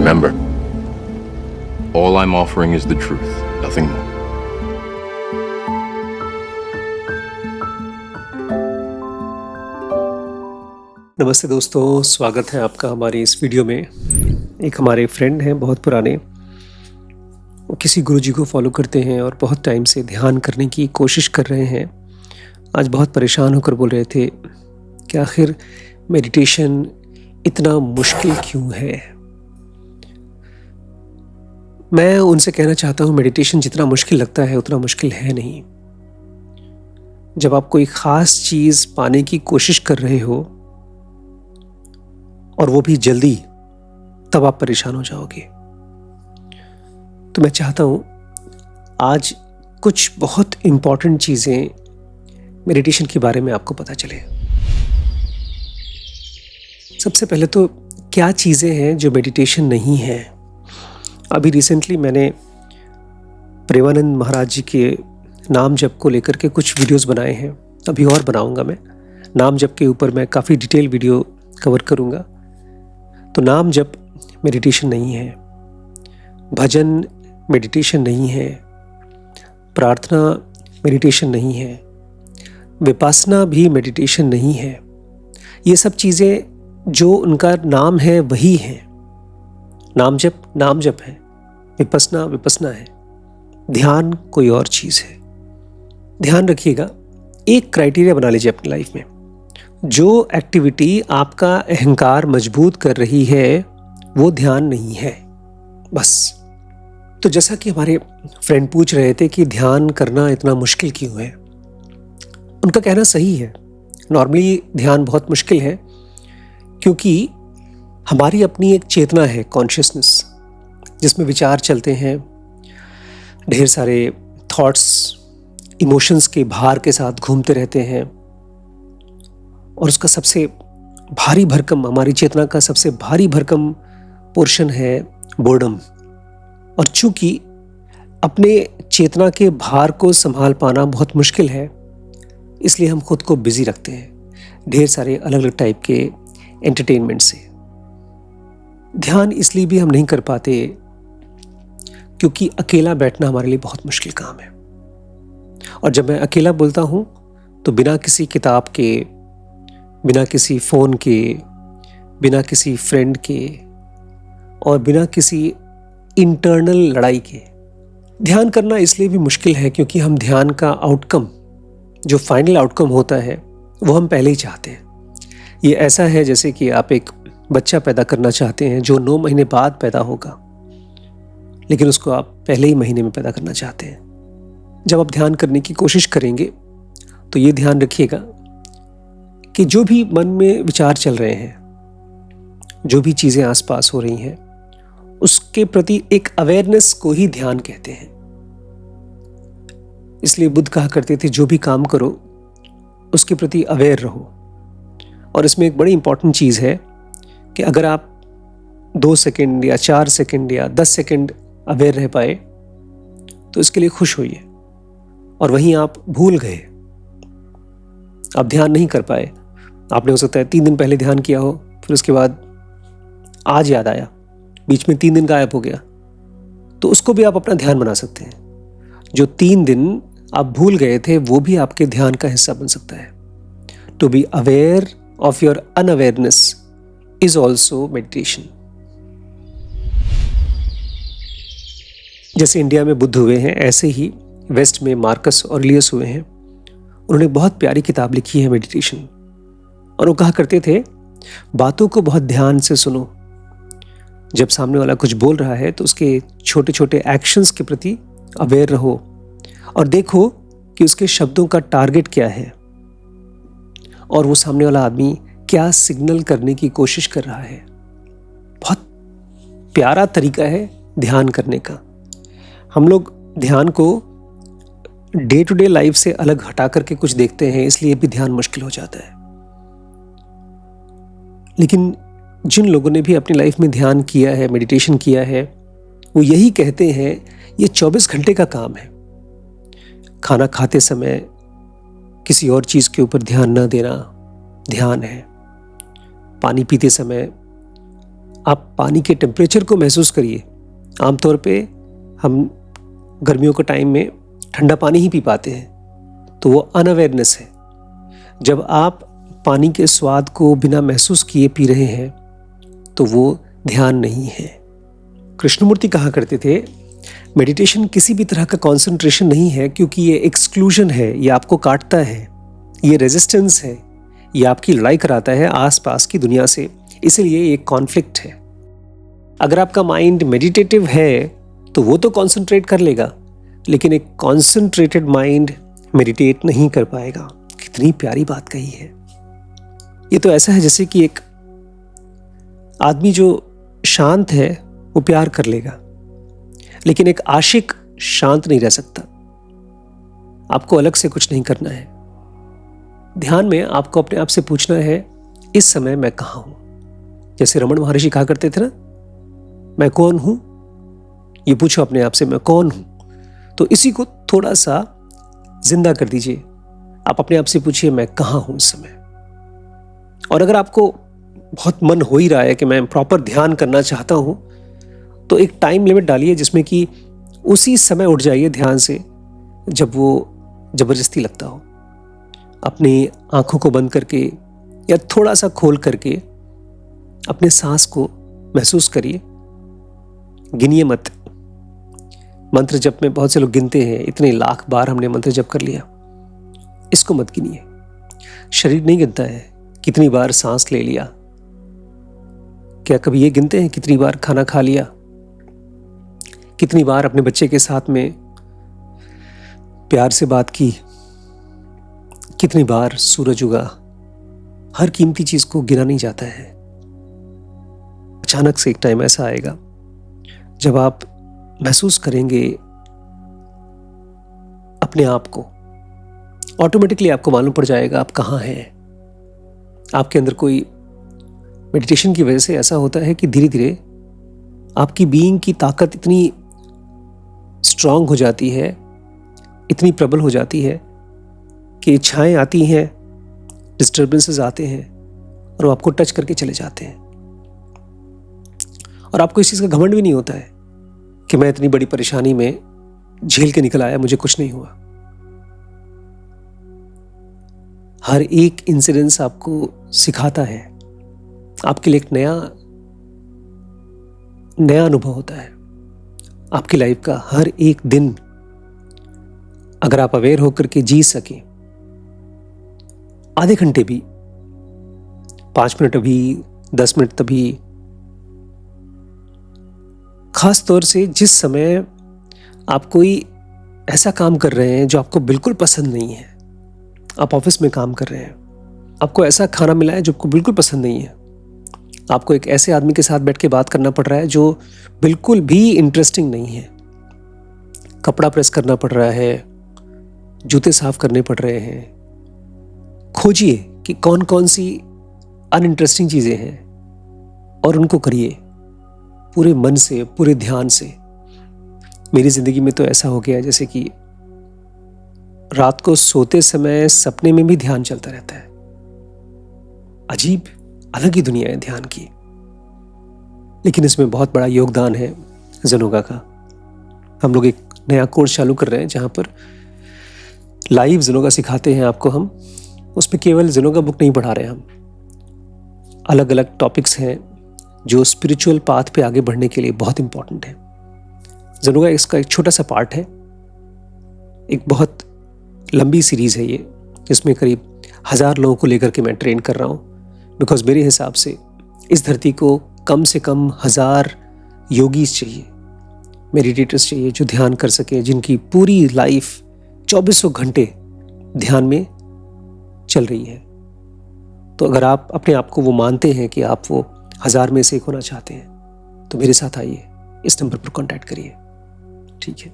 Remember, all I'm offering is the truth, nothing more. नमस्ते दोस्तों, स्वागत है आपका हमारी इस वीडियो में। एक हमारे फ्रेंड हैं बहुत पुराने, वो किसी गुरुजी को फॉलो करते हैं और बहुत टाइम से ध्यान करने की कोशिश कर रहे हैं। आज बहुत परेशान होकर बोल रहे थे कि आखिर मेडिटेशन इतना मुश्किल क्यों है। मैं उनसे कहना चाहता हूँ, मेडिटेशन जितना मुश्किल लगता है उतना मुश्किल है नहीं। जब आप कोई ख़ास चीज़ पाने की कोशिश कर रहे हो और वो भी जल्दी, तब आप परेशान हो जाओगे। तो मैं चाहता हूं आज कुछ बहुत इंपॉर्टेंट चीज़ें मेडिटेशन के बारे में आपको पता चले। सबसे पहले तो क्या चीज़ें हैं जो मेडिटेशन नहीं है। अभी रिसेंटली मैंने प्रेमानंद महाराज जी के नाम जप को लेकर के कुछ वीडियोस बनाए हैं, अभी और बनाऊंगा। मैं नाम जप के ऊपर मैं काफ़ी डिटेल वीडियो कवर करूंगा। तो नाम जप मेडिटेशन नहीं है, भजन मेडिटेशन नहीं है, प्रार्थना मेडिटेशन नहीं है, विपस्सना भी मेडिटेशन नहीं है। ये सब चीज़ें जो उनका नाम है वही हैं। नाम जप है, विपस्सना विपस्सना है, ध्यान कोई और चीज़ है। ध्यान रखिएगा, एक क्राइटेरिया बना लीजिए अपनी लाइफ में। जो एक्टिविटी आपका अहंकार मजबूत कर रही है वो ध्यान नहीं है, बस। तो जैसा कि हमारे फ्रेंड पूछ रहे थे कि ध्यान करना इतना मुश्किल क्यों है, उनका कहना सही है। नॉर्मली ध्यान बहुत मुश्किल है क्योंकि हमारी अपनी एक चेतना है, कॉन्शियसनेस, जिसमें विचार चलते हैं, ढेर सारे थॉट्स इमोशंस के भार के साथ घूमते रहते हैं। और उसका सबसे भारी भरकम, हमारी चेतना का सबसे भारी भरकम पोर्शन है बोर्डम। और चूंकि अपने चेतना के भार को संभाल पाना बहुत मुश्किल है, इसलिए हम खुद को बिजी रखते हैं ढेर सारे अलग अलग टाइप के एंटरटेनमेंट से। ध्यान इसलिए भी हम नहीं कर पाते क्योंकि अकेला बैठना हमारे लिए बहुत मुश्किल काम है। और जब मैं अकेला बोलता हूं तो बिना किसी किताब के, बिना किसी फ़ोन के, बिना किसी फ्रेंड के और बिना किसी इंटरनल लड़ाई के। ध्यान करना इसलिए भी मुश्किल है क्योंकि हम ध्यान का आउटकम, जो फाइनल आउटकम होता है, वो हम पहले ही चाहते हैं। ये ऐसा है जैसे कि आप एक बच्चा पैदा करना चाहते हैं जो 9 महीने बाद पैदा होगा, लेकिन उसको आप पहले ही महीने में पैदा करना चाहते हैं। जब आप ध्यान करने की कोशिश करेंगे तो ये ध्यान रखिएगा कि जो भी मन में विचार चल रहे हैं, जो भी चीज़ें आसपास हो रही हैं, उसके प्रति एक अवेयरनेस को ही ध्यान कहते हैं। इसलिए बुद्ध कहा करते थे, जो भी काम करो उसके प्रति अवेयर रहो। और इसमें एक बड़ी इंपॉर्टेंट चीज़ है कि अगर आप 2 सेकंड या 4 सेकंड या 10 सेकंड अवेयर रह पाए तो इसके लिए खुश होइए। और वहीं आप भूल गए, आप ध्यान नहीं कर पाए, आपने हो सकता है 3 दिन पहले ध्यान किया हो, फिर उसके बाद आज याद आया, बीच में 3 दिन गायब हो गया, तो उसको भी आप अपना ध्यान बना सकते हैं। जो 3 दिन आप भूल गए थे वो भी आपके ध्यान का हिस्सा बन सकता है। To be aware of your unawareness is also meditation. जैसे इंडिया में बुद्ध हुए हैं, ऐसे ही वेस्ट में मार्कस ऑरेलियस हुए हैं। उन्होंने बहुत प्यारी किताब लिखी है मेडिटेशन, और वो कहा करते थे, बातों को बहुत ध्यान से सुनो। जब सामने वाला कुछ बोल रहा है तो उसके छोटे छोटे एक्शंस के प्रति अवेयर रहो और देखो कि उसके शब्दों का टारगेट क्या है और वो सामने वाला आदमी क्या सिग्नल करने की कोशिश कर रहा है। बहुत प्यारा तरीका है ध्यान करने का। हम लोग ध्यान को डे टू डे लाइफ से अलग हटा करके कुछ देखते हैं, इसलिए भी ध्यान मुश्किल हो जाता है। लेकिन जिन लोगों ने भी अपनी लाइफ में ध्यान किया है, मेडिटेशन किया है, वो यही कहते हैं ये 24 घंटे का काम है। खाना खाते समय किसी और चीज़ के ऊपर ध्यान न देना ध्यान है। पानी पीते समय आप पानी के टेम्परेचर को महसूस करिए। आमतौर पे हम गर्मियों के टाइम में ठंडा पानी ही पी पाते हैं, तो वो अनअवेयरनेस है। जब आप पानी के स्वाद को बिना महसूस किए पी रहे हैं तो वो ध्यान नहीं है। कृष्णमूर्ति कहा करते थे, मेडिटेशन किसी भी तरह का कंसंट्रेशन नहीं है, क्योंकि ये एक्सक्लूजन है, ये आपको काटता है, ये रेजिस्टेंस है, ये आपकी लड़ाई कराता है आसपास की दुनिया से, इसलिए ये कॉन्फ्लिक्ट है। अगर आपका माइंड मेडिटेटिव है तो वो तो कंसंट्रेट कर लेगा, लेकिन एक कॉन्सेंट्रेटेड माइंड मेडिटेट नहीं कर पाएगा। कितनी प्यारी बात कही है। ये तो ऐसा है जैसे कि एक आदमी जो शांत है वो प्यार कर लेगा, लेकिन एक आशिक शांत नहीं रह सकता। आपको अलग से कुछ नहीं करना है। ध्यान में आपको अपने आप से पूछना है, इस समय मैं कहाँ हूं। जैसे रमन महर्षि कहा करते थे ना, मैं कौन हूं, ये पूछो अपने आप से, मैं कौन हूं। तो इसी को थोड़ा सा जिंदा कर दीजिए। आप अपने आप से पूछिए, मैं कहाँ हूं इस समय। और अगर आपको बहुत मन हो ही रहा है कि मैं प्रॉपर ध्यान करना चाहता हूं, तो एक टाइम लिमिट डालिए जिसमें कि उसी समय उठ जाइए ध्यान से जब वो जबरदस्ती लगता हो। अपनी आंखों को बंद करके या थोड़ा सा खोल करके अपने सांस को महसूस करिए। गिनिए मत। मंत्र जप में बहुत से लोग गिनते हैं, इतने लाख बार हमने मंत्र जप कर लिया। इसको मत गिनिए। शरीर नहीं गिनता है कितनी बार सांस ले लिया। क्या कभी ये गिनते हैं कितनी बार खाना खा लिया, कितनी बार अपने बच्चे के साथ में प्यार से बात की, कितनी बार सूरज उगा। हर कीमती चीज को गिना नहीं जाता है। अचानक से एक टाइम ऐसा आएगा जब आप महसूस करेंगे अपने आप को, ऑटोमेटिकली आपको मालूम पड़ जाएगा आप कहाँ हैं। आपके अंदर कोई मेडिटेशन की वजह से ऐसा होता है कि धीरे धीरे आपकी बीइंग की ताकत इतनी स्ट्रांग हो जाती है, इतनी प्रबल हो जाती है कि इच्छाएं आती हैं, डिस्टर्बेंसेस आते हैं और वो आपको टच करके चले जाते हैं। और आपको इस चीज़ का घमंड भी नहीं होता है कि मैं इतनी बड़ी परेशानी में झेल के निकल आया, मुझे कुछ नहीं हुआ। हर एक इंसिडेंस आपको सिखाता है, आपके लिए एक नया अनुभव होता है। आपकी लाइफ का हर एक दिन अगर आप अवेयर होकर के जी सके, आधे घंटे भी, 5 मिनट अभी, 10 मिनट तभी, खास तौर से जिस समय आप कोई ऐसा काम कर रहे हैं जो आपको बिल्कुल पसंद नहीं है। आप ऑफिस में काम कर रहे हैं, आपको ऐसा खाना मिला है जो आपको बिल्कुल पसंद नहीं है, आपको एक ऐसे आदमी के साथ बैठ के बात करना पड़ रहा है जो बिल्कुल भी इंटरेस्टिंग नहीं है, कपड़ा प्रेस करना पड़ रहा है, जूते साफ करने पड़ रहे हैं। खोजिए कि कौन कौन सी अनइंटरेस्टिंग चीजें हैं और उनको करिए पूरे मन से, पूरे ध्यान से। मेरी जिंदगी में तो ऐसा हो गया जैसे कि रात को सोते समय सपने में भी ध्यान चलता रहता है। अजीब अलग ही दुनिया है ध्यान की। लेकिन इसमें बहुत बड़ा योगदान है ज़ेनोगा का। हम लोग एक नया कोर्स चालू कर रहे हैं जहां पर लाइव ज़ेनोगा सिखाते हैं आपको हम। उसमें केवल ज़ेनोगा बुक नहीं पढ़ा रहे हैं, हम अलग अलग टॉपिक्स हैं जो स्पिरिचुअल पाथ पे आगे बढ़ने के लिए बहुत इंपॉर्टेंट है। ज़ेनोगा इसका एक छोटा सा पार्ट है। एक बहुत लंबी सीरीज है ये, जिसमें करीब 1000 लोगों को लेकर के मैं ट्रेन कर रहा हूँ। बिकॉज मेरे हिसाब से इस धरती को कम से कम 1000 योगीज चाहिए, मेडिटेटर्स चाहिए जो ध्यान कर सके, जिनकी पूरी लाइफ 2400 घंटे ध्यान में चल रही है। तो अगर आप अपने आप को वो मानते हैं कि आप वो 1000 में से एक होना चाहते हैं, तो मेरे साथ आइए, इस नंबर पर कांटेक्ट करिए। ठीक है।